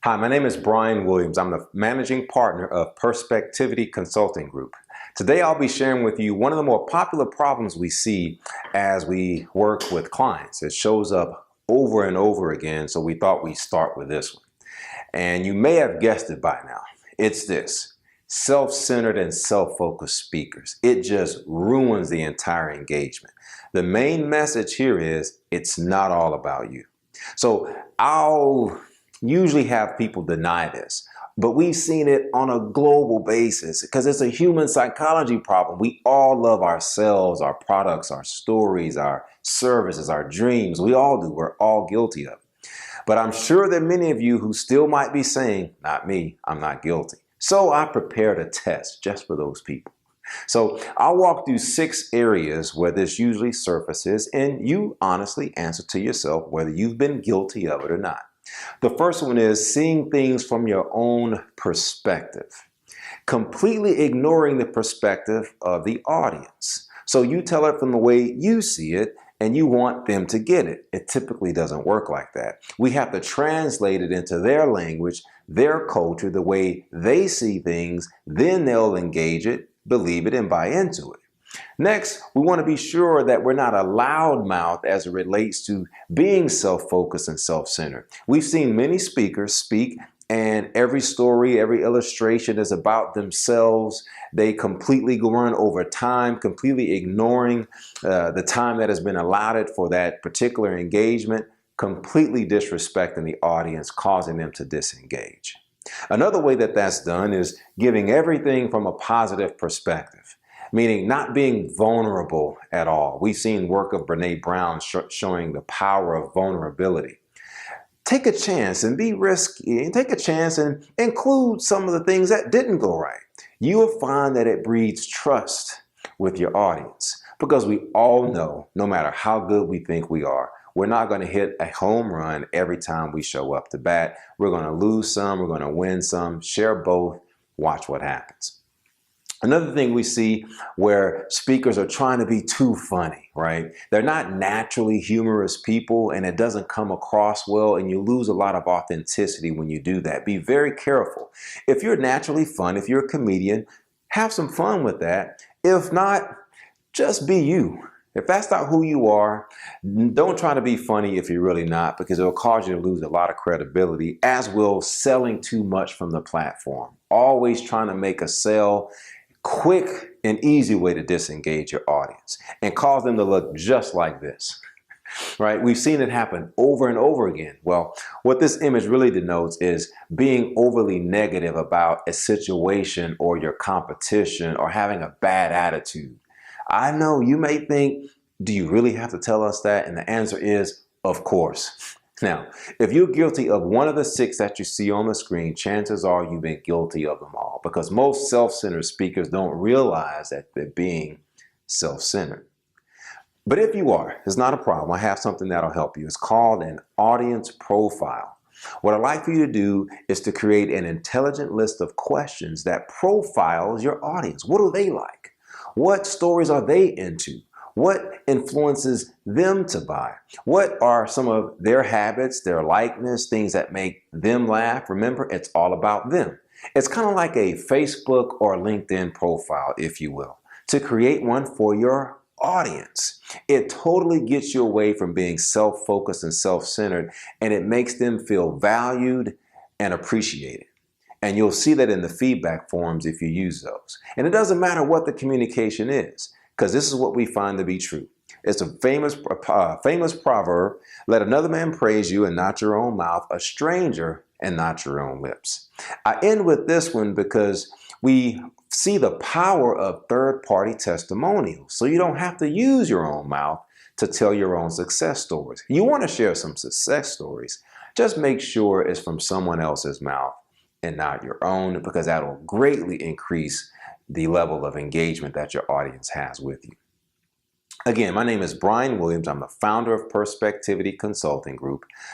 Hi, my name is Brian Williams. I'm the managing partner of Perspectivity Consulting Group. Today I'll be sharing with you one of the more popular problems we see as we work with clients. It shows up over and over again, so we thought we'd start with this one. And you may have guessed it by now. It's this: self-centered and self-focused speakers. It just ruins the entire engagement. The main message here is it's not all about you. So I'll usually have people deny this, but we've seen it on a global basis because it's a human psychology problem. We all love ourselves, our products, our stories, our services, our dreams. We all do. We're all guilty of it. But I'm sure that many of you who still might be saying, not me, I'm not guilty. So I prepared a test just for those people. So I'll walk through 6 areas where this usually surfaces, and you honestly answer to yourself whether you've been guilty of it or not. The first one is seeing things from your own perspective, completely ignoring the perspective of the audience. So you tell it from the way you see it, and you want them to get it. It typically doesn't work like that. We have to translate it into their language, their culture, the way they see things. Then they'll engage it, believe it, and buy into it. Next, we want to be sure that we're not a loudmouth as it relates to being self-focused and self-centered. We've seen many speakers speak, and every story, every illustration is about themselves. They completely run over time, completely ignoring the time that has been allotted for that particular engagement, completely disrespecting the audience, causing them to disengage. Another way that that's done is giving everything from a positive perspective, meaning not being vulnerable at all. We've seen work of Brene Brown showing the power of vulnerability. Take a chance and be risky, and take a chance and include some of the things that didn't go right. You will find that it breeds trust with your audience, because we all know, no matter how good we think we are, we're not going to hit a home run every time we show up to bat. We're going to lose some, we're going to win some. Share both, watch what happens. Another thing we see where speakers are trying to be too funny, right? They're not naturally humorous people, and it doesn't come across well, and you lose a lot of authenticity when you do that. Be very careful. If you're naturally fun, if you're a comedian, have some fun with that. If not, just be you. If that's not who you are, don't try to be funny if you're really not, because it'll cause you to lose a lot of credibility, as will selling too much from the platform. Always trying to make a sale. Quick and easy way to disengage your audience and cause them to look just like this, right? We've seen it happen over and over again. Well, what this image really denotes is being overly negative about a situation or your competition, or having a bad attitude. I know you may think, do you really have to tell us that? And the answer is, of course. Now, if you're guilty of one of the 6 that you see on the screen, chances are you've been guilty of them all, because most self-centered speakers don't realize that they're being self-centered. But if you are, it's not a problem. I have something that'll help you. It's called an audience profile. What I'd like for you to do is to create an intelligent list of questions that profiles your audience. What do they like? What stories are they into? What influences them to buy? What are some of their habits, their likeness, things that make them laugh? Remember, it's all about them. It's kind of like a Facebook or LinkedIn profile, if you will, to create one for your audience. It totally gets you away from being self-focused and self-centered, and it makes them feel valued and appreciated. And you'll see that in the feedback forms if you use those. And it doesn't matter what the communication is, because this is what we find to be true. It's a famous proverb: let another man praise you and not your own mouth, a stranger and not your own lips. I end with this one because we see the power of third-party testimonials. So you don't have to use your own mouth to tell your own success stories. You want to share some success stories, just make sure it's from someone else's mouth and not your own, because that will greatly increase the level of engagement that your audience has with you. Again, my name is Brian Williams. I'm the founder of Perspectivity Consulting Group.